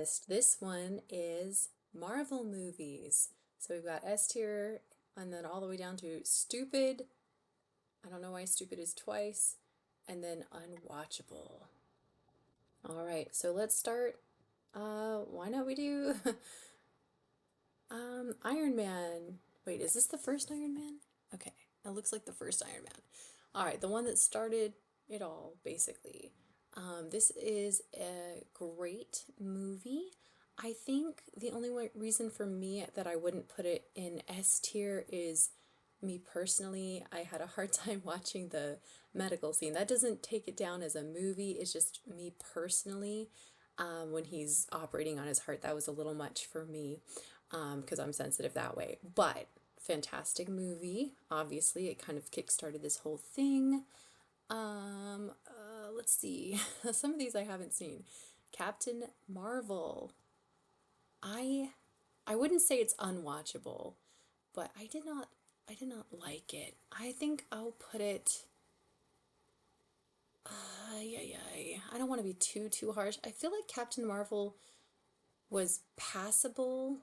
This one is Marvel movies. So we've got S tier and then all the way down to stupid. I don't know why stupid is twice. And then unwatchable. All right, so let's start. Why not we do Iron Man. Wait, is this the first Iron Man? Okay, it looks like the first Iron Man. All right, the one that started it all, basically. This is a great movie. I think the only reason for me that I wouldn't put it in S tier is me personally. I had a hard time watching the medical scene. That doesn't take it down as a movie, it's just me personally. When he's operating on his heart, that was a little much for me because I'm sensitive that way. But fantastic movie. Obviously, it kind of kickstarted this whole thing. Let's see. Some of these I haven't seen. Captain Marvel. I I wouldn't say it's unwatchable, but I did not like it. I think I'll put it I don't want to be too harsh. I feel like Captain Marvel was passable.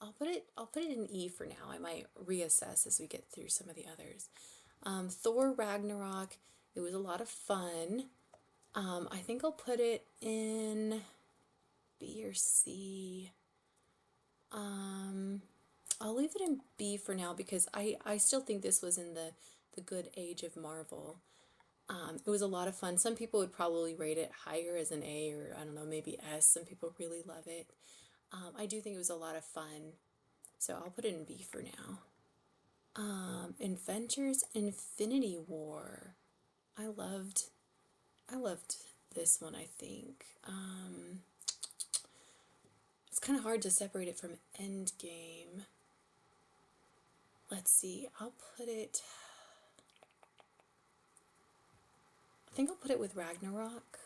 I'll put it in E for now. I might reassess as we get through some of the others. Thor Ragnarok, it was a lot of fun. I think I'll put it in B or C. I'll leave it in B for now because I still think this was in the good age of Marvel. It was a lot of fun. Some people would probably rate it higher as an A or I don't know, maybe S. Some people really love it. I do think it was a lot of fun, so I'll put it in B for now. Avengers Infinity War. I loved I loved this one, I think. It's kind of hard to separate it from Endgame. Let's see. I think I'll put it with Ragnarok.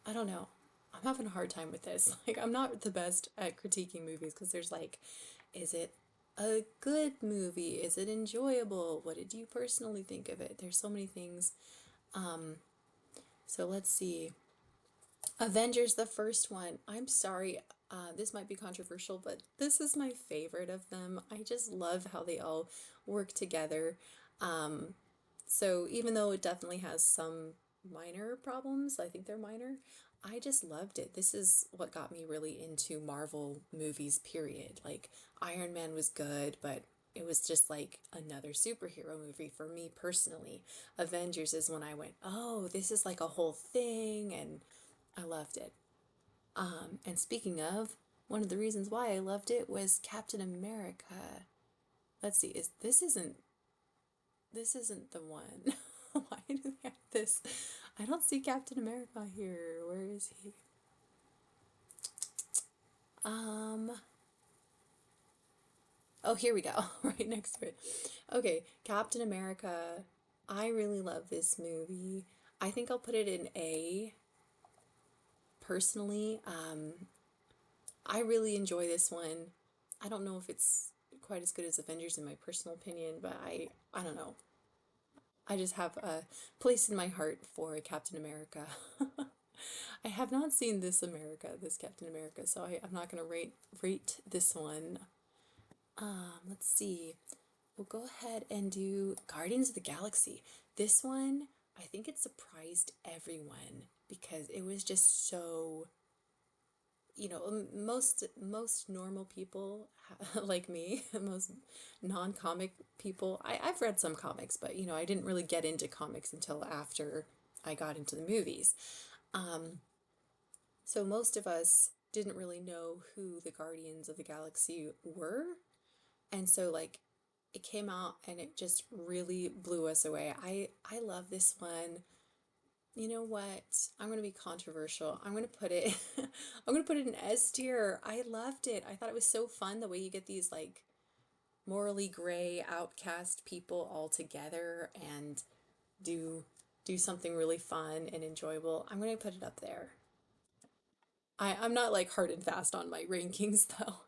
I don't know. I'm having a hard time with this. Like, I'm not the best at critiquing movies because there's like, is it a good movie? Is it enjoyable? What did you personally think of it? There's so many things. So let's see. Avengers, the first one. I'm sorry, this might be controversial, but this is my favorite of them. I just love how they all work together. So even though it definitely has some minor problems, I think they're minor, I just loved it. This is what got me really into Marvel movies, period. Like Iron Man was good, but it was just like another superhero movie for me personally. Avengers is when I went, oh, this is like a whole thing, and I loved it. And speaking of, one of the reasons why I loved it was Captain America. Let's see, is this isn't the one. Why do they have this? I don't see Captain America here. Where is he? Um, oh, here we go. Right next to it. Okay, Captain America. I really love this movie. I think I'll put it in A personally. I really enjoy this one. I don't know if it's quite as good as Avengers in my personal opinion, but I don't know. I just have a place in my heart for Captain America. I have not seen this Captain America, so I'm not gonna rate this one. Let's see. We'll go ahead and do Guardians of the Galaxy. This one, I think it surprised everyone because it was just so, most normal people like me, most non-comic people. I've read some comics, but I didn't really get into comics until after I got into the movies. So most of us didn't really know who the Guardians of the Galaxy were. And so like it came out and it just really blew us away. I love this one. You know what? I'm gonna be controversial. I'm gonna put it in S tier. I loved it. I thought it was so fun the way you get these like morally gray outcast people all together and do do something really fun and enjoyable. I'm gonna put it up there. I'm not like hard and fast on my rankings though.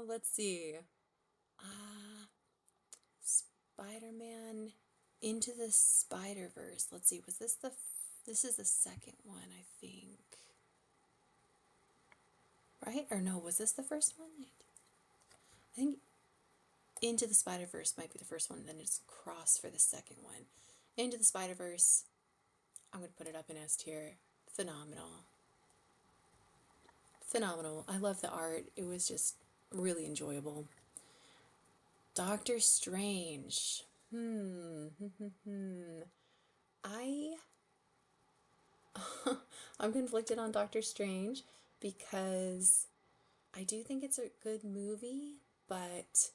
Let's see. Spider-Man Into the Spider-Verse. Let's see. This is the second one, I think. right? Or no, was this the first one? I think Into the Spider-Verse might be the first one, then it's Cross for the second one. Into the Spider-Verse, I'm going to put it up in S tier. Phenomenal. Phenomenal. I love the art. It was just really enjoyable. Doctor Strange. I I'm conflicted on Doctor Strange because I do think it's a good movie, but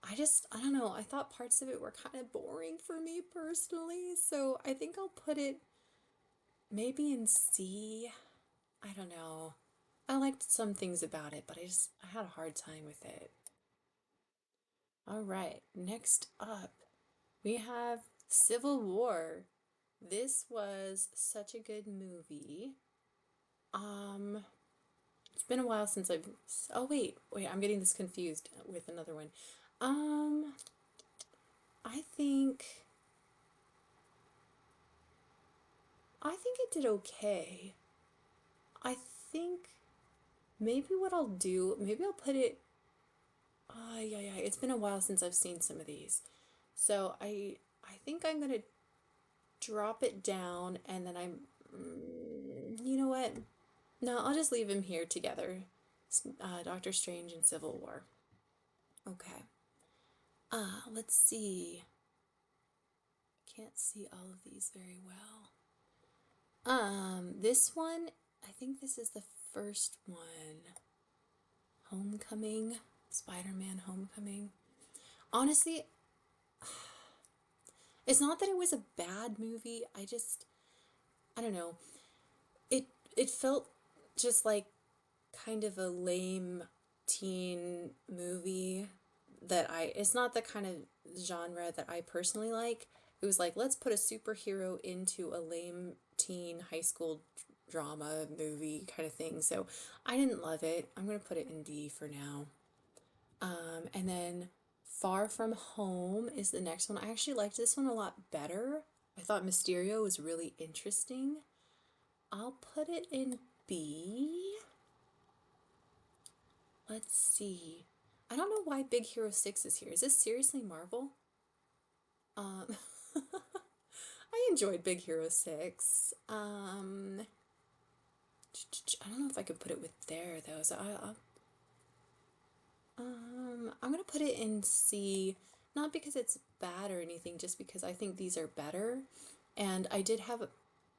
I don't know. I thought parts of it were kind of boring for me personally, so I think I'll put it maybe in C. I don't know. I liked some things about it, but I had a hard time with it. All right, next up, we have Civil War. This was such a good movie. Um, it's been a while since I've. Oh wait, I'm getting this confused with another one. Um, I think I think it did okay. I think maybe what I'll do, maybe I'll put it. Yeah. It's been a while since I've seen some of these, so I think I'm gonna drop it down, and then you know what? No, I'll just leave them here together. Doctor Strange and Civil War. Okay. Let's see. Can't see all of these very well. This one, I think this is the first one. Homecoming, Spider-Man Homecoming. Honestly, it's not that it was a bad movie. I don't know. It it felt just like kind of a lame teen movie that it's not the kind of genre that I personally like. It was like, let's put a superhero into a lame teen high school drama movie kind of thing. So I didn't love it. I'm going to put it in D for now. And then Far From Home is the next one. I actually liked this one a lot better. I thought Mysterio was really interesting. I'll put it in B. Let's see. I don't know why Big Hero 6 is here. Is this seriously Marvel? Um, I enjoyed Big Hero 6. I don't know if I could put it with there though. So I'm gonna put it in C, not because it's bad or anything, just because I think these are better. And I did have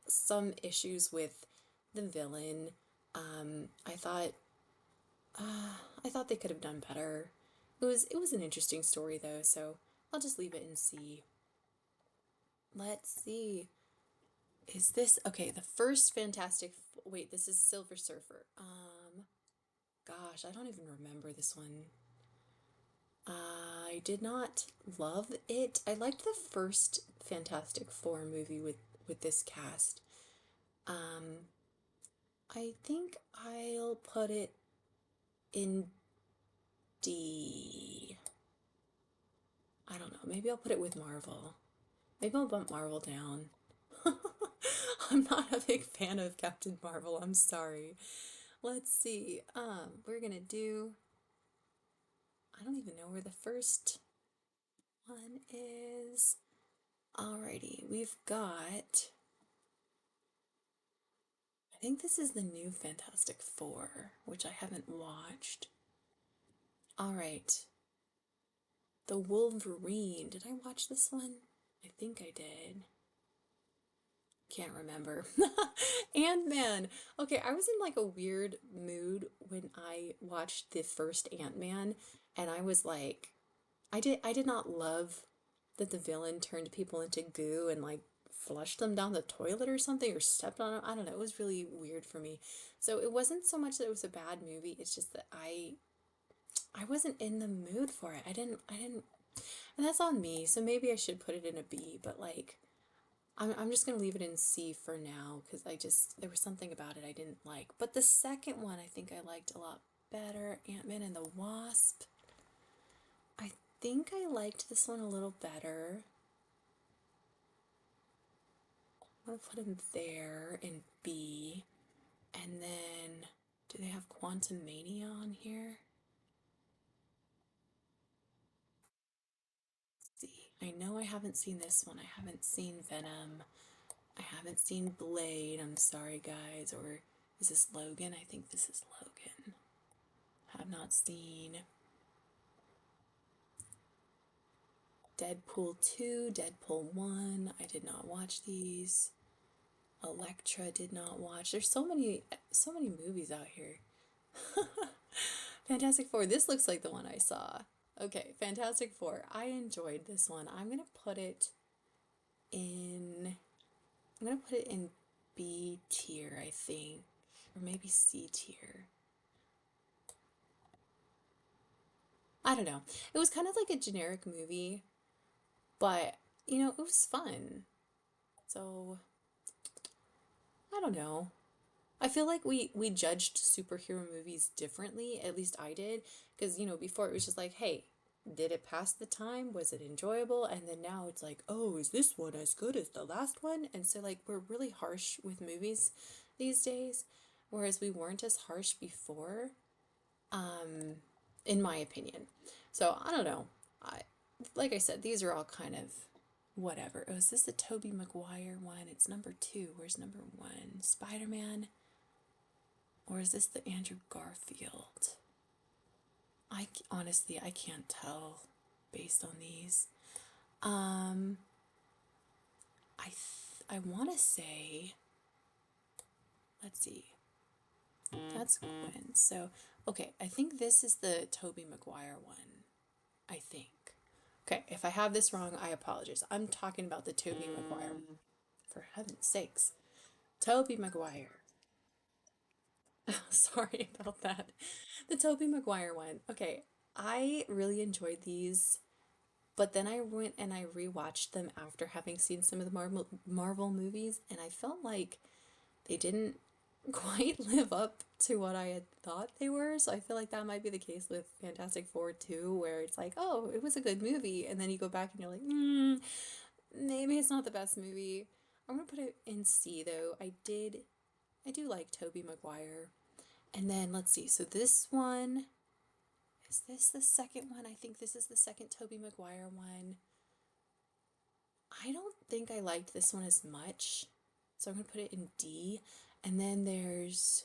some issues with the villain. I thought I thought they could have done better. It was an interesting story though, so I'll just leave it in C. Let's see. Is this okay? The first Fantastic. Wait, this is Silver Surfer. Gosh, I don't even remember this one. I did not love it. I liked the first Fantastic Four movie with this cast. Um, I think I'll put it in D. I don't know. Maybe I'll put it with Marvel. Maybe I'll bump Marvel down. I'm not a big fan of Captain Marvel. I'm sorry. Let's see. We're gonna do. I don't even know where the first one is. Alrighty, we've got. I think this is the new Fantastic Four, which I haven't watched. Alright. The Wolverine. Did I watch this one? I think I did. Can't remember. Ant-Man. Okay, I was in like a weird mood when I watched the first Ant-Man, and I was like, I did not love that the villain turned people into goo and like flushed them down the toilet or something or stepped on them. I don't know. It was really weird for me. So it wasn't so much that it was a bad movie. It's just that I wasn't in the mood for it. I didn't and that's on me. So maybe I should put it in a B, but like I'm just gonna leave it in C for now because there was something about it I didn't like. But the second one I think I liked a lot better. Ant-Man and the Wasp. I think I liked this one a little better. I'm gonna put him there in B. And then Do they have Quantum Mania on here? Let's see. I know I haven't seen this one. I haven't seen Venom. I haven't seen Blade. I'm sorry, guys. Or is this Logan? I think this is Logan. Have not seen Deadpool 2, Deadpool 1. I did not watch these. Elektra did not watch. There's so many movies out here. Fantastic Four. This looks like the one I saw. Okay, Fantastic Four. I enjoyed this one. In I'm gonna put it in B tier, I think. Or maybe C tier. I don't know. It was kind of like a generic movie, but it was fun. So, I don't know. I feel like we judged superhero movies differently. At least I did, because before it was just like, hey, did it pass the time? Was it enjoyable? And then now it's like, oh, is this one as good as the last one? And so like we're really harsh with movies these days, whereas we weren't as harsh before, in my opinion. So I don't know. I Like I said, these are all kind of whatever. Oh, is this the Tobey Maguire one? It's number 2. Where's number 1? Spider-Man. Or is this the Andrew Garfield? Honestly, I can't tell based on these. Um, I want to say, let's see, that's Gwen. So, okay, I think this is the Tobey Maguire one. I think. Okay, if I have this wrong, I apologize. I'm talking about the Tobey Maguire. For heaven's sakes, Tobey Maguire. Sorry about that. The Tobey Maguire one. Okay, I really enjoyed these, but then I went and I rewatched them after having seen some of the Marvel movies, and I felt like they didn't quite live up to what I had thought they were. So I feel like that might be the case with Fantastic Four too, where it's like, oh, it was a good movie, and then you go back and you're like, maybe it's not the best movie. I'm gonna put it in C though. I do like Tobey Maguire. And then let's see. So this one, is this the second one? I think this is the second Tobey Maguire one. I don't think I liked this one as much. So I'm going to put it in D. And then there's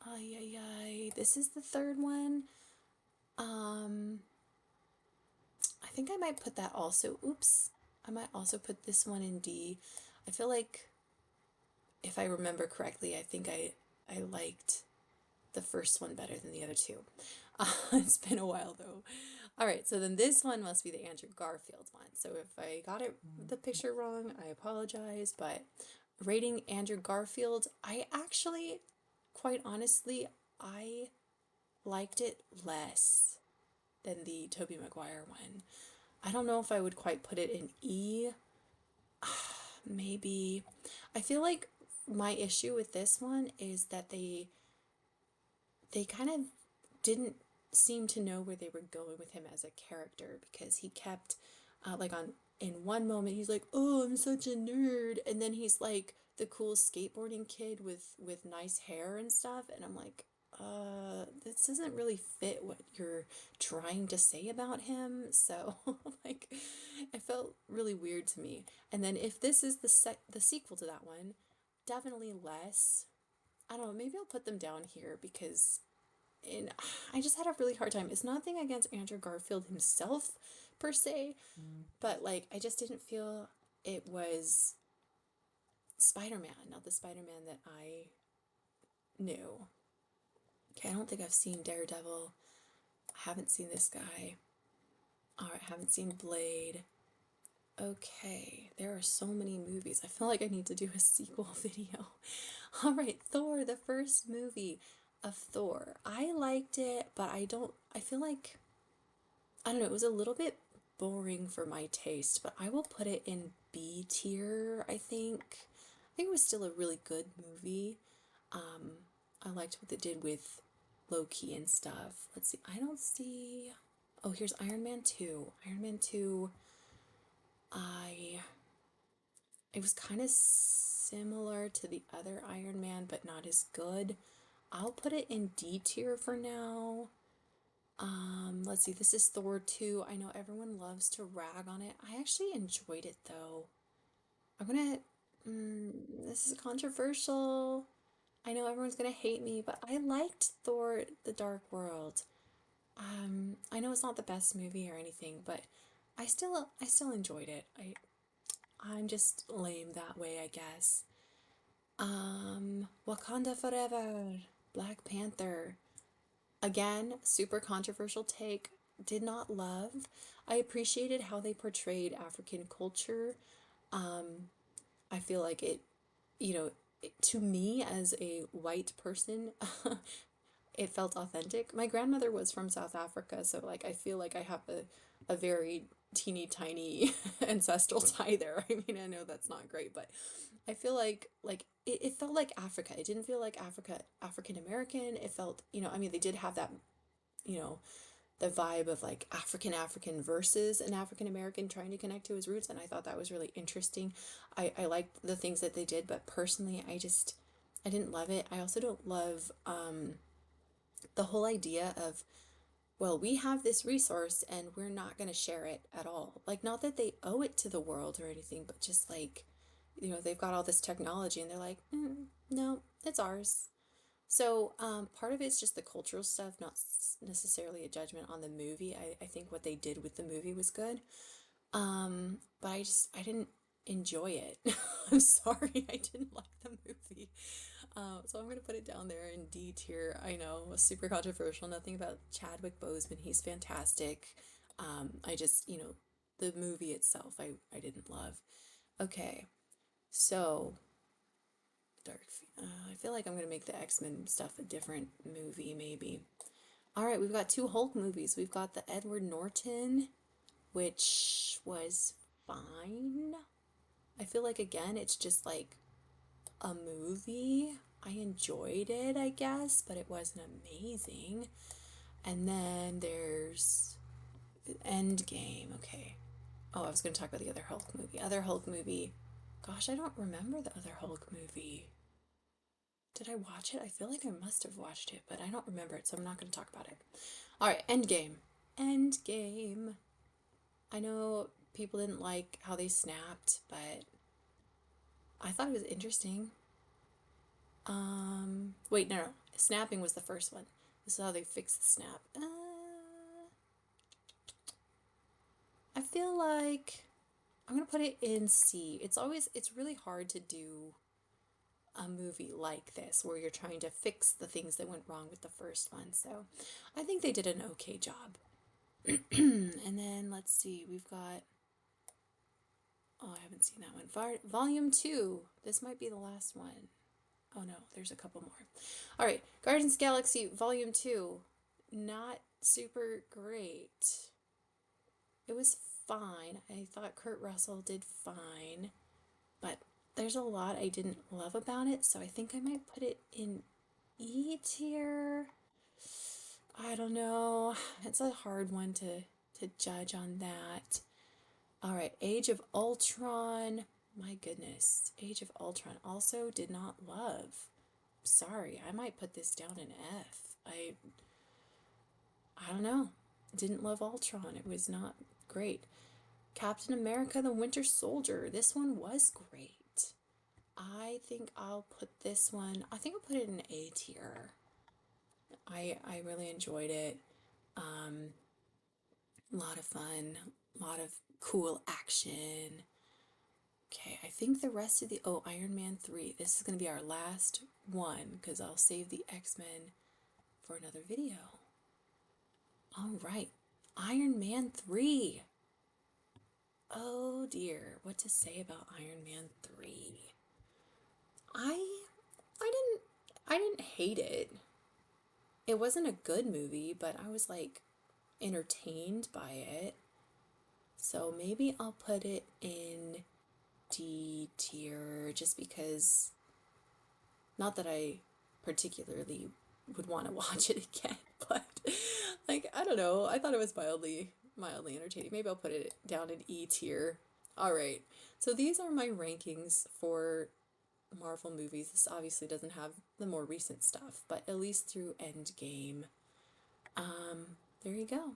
ay ay ay. This is the third one. I think I might put that also. Oops. I might also put this one in D. I feel like if I remember correctly, I think I liked the first one better than the other two. It's been a while though. All right, so then this one must be the Andrew Garfield one. So if I got the picture wrong, I apologize. But rating Andrew Garfield, I actually, quite honestly, I liked it less than the Tobey Maguire one. I don't know if I would quite put it in E. Maybe. I feel like my issue with this one is that they kind of didn't seem to know where they were going with him as a character, because he kept like on in one moment he's like, oh, I'm such a nerd, and then he's like the cool skateboarding kid with nice hair and stuff, and I'm like, this doesn't really fit what you're trying to say about him. So like it felt really weird to me. And then if this is the sequel to that one, definitely less. I don't know, maybe I'll put them down here because and I just had a really hard time. It's nothing against Andrew Garfield himself per se, but like I just didn't feel it was Spider-Man, not the Spider-Man that I knew. Okay, I don't think I've seen Daredevil. I haven't seen this guy. All right, I haven't seen Blade. Okay, there are so many movies. I feel like I need to do a sequel video. All right, Thor, the first movie of Thor. I liked it, but I feel like, I don't know, it was a little bit boring for my taste, but I will put it in B tier, I think. I think it was still a really good movie. I liked what they did with Loki and stuff. Let's see, I don't see. Oh, here's Iron Man 2. Iron Man 2, I. It was kind of similar to the other Iron Man, but not as good. I'll put it in D tier for now. Let's see, this is Thor 2. I know everyone loves to rag on it. I actually enjoyed it though. I'm gonna, this is controversial. I know everyone's gonna hate me, but I liked Thor: The Dark World. I know it's not the best movie or anything, but I still enjoyed it. I'm just lame that way, I guess. Wakanda Forever, Black Panther. Again, super controversial take. Did not love. I appreciated how they portrayed African culture. I feel like it, to me as a white person, it felt authentic. My grandmother was from South Africa, so like I feel like I have a very teeny tiny ancestral tie there. I mean, I know that's not great, but I feel like it felt like Africa. It didn't feel like African American. It felt, I mean, they did have that, you know, the vibe of like African versus an African American trying to connect to his roots, and I thought that was really interesting. I liked the things that they did, but personally I didn't love it. I also don't love the whole idea of, well, we have this resource and we're not going to share it at all. Like, not that they owe it to the world or anything, but just like, they've got all this technology and they're like, no, it's ours. So, part of it's just the cultural stuff, not necessarily a judgment on the movie. I think what they did with the movie was good. But I didn't enjoy it. I'm sorry, I didn't like the movie. So I'm gonna put it down there in D tier. I know, super controversial. Nothing about Chadwick Boseman. He's fantastic. I just, the movie itself, I didn't love. Okay, so Dark. I feel like I'm gonna make the X-Men stuff a different movie, maybe. All right, we've got two Hulk movies. We've got the Edward Norton, which was fine. I feel like again, it's just like a movie. I enjoyed it, I guess, but it wasn't amazing. And then there's Endgame. Okay. Oh, I was going to talk about the other Hulk movie. Other Hulk movie. Gosh, I don't remember the other Hulk movie. Did I watch it? I feel like I must have watched it, but I don't remember it, so I'm not going to talk about it. All right, Endgame. Endgame. I know people didn't like how they snapped, but I thought it was interesting. Wait, no. Snapping was the first one. This is how they fix the snap. I feel like I'm gonna put it in C. It's really hard to do a movie like this where you're trying to fix the things that went wrong with the first one. So I think they did an okay job. And then let's see, we've got, oh, I haven't seen that one. Volume 2. This might be the last one. Oh no, there's a couple more. All right, Guardians Galaxy Volume 2. Not super great. It was fine. I thought Kurt Russell did fine, but there's a lot I didn't love about it, so I think I might put it in E tier. I don't know. It's a hard one to judge on that. All right, Age of Ultron. My goodness, Age of Ultron also did not love. Sorry, I might put this down in F. I don't know. Didn't love Ultron. It was not great. Captain America the Winter Soldier. This one was great. I think I'll put this one, I think I'll put it in A tier. I really enjoyed it. A lot of fun, a lot of cool action. Okay, I think the rest of the, oh, Iron Man 3. This is going to be our last one because I'll save the X-Men for another video. All right, Iron Man 3. Oh dear, what to say about Iron Man 3? I I didn't I didn't hate it. It wasn't a good movie, but I was like entertained by it. So maybe I'll put it in D tier just because, not that I particularly would want to watch it again, but like I don't know, I thought it was mildly entertaining. Maybe I'll put it down in E tier. All right. So these are my rankings for Marvel movies. This obviously doesn't have the more recent stuff, but at least through Endgame. There you go.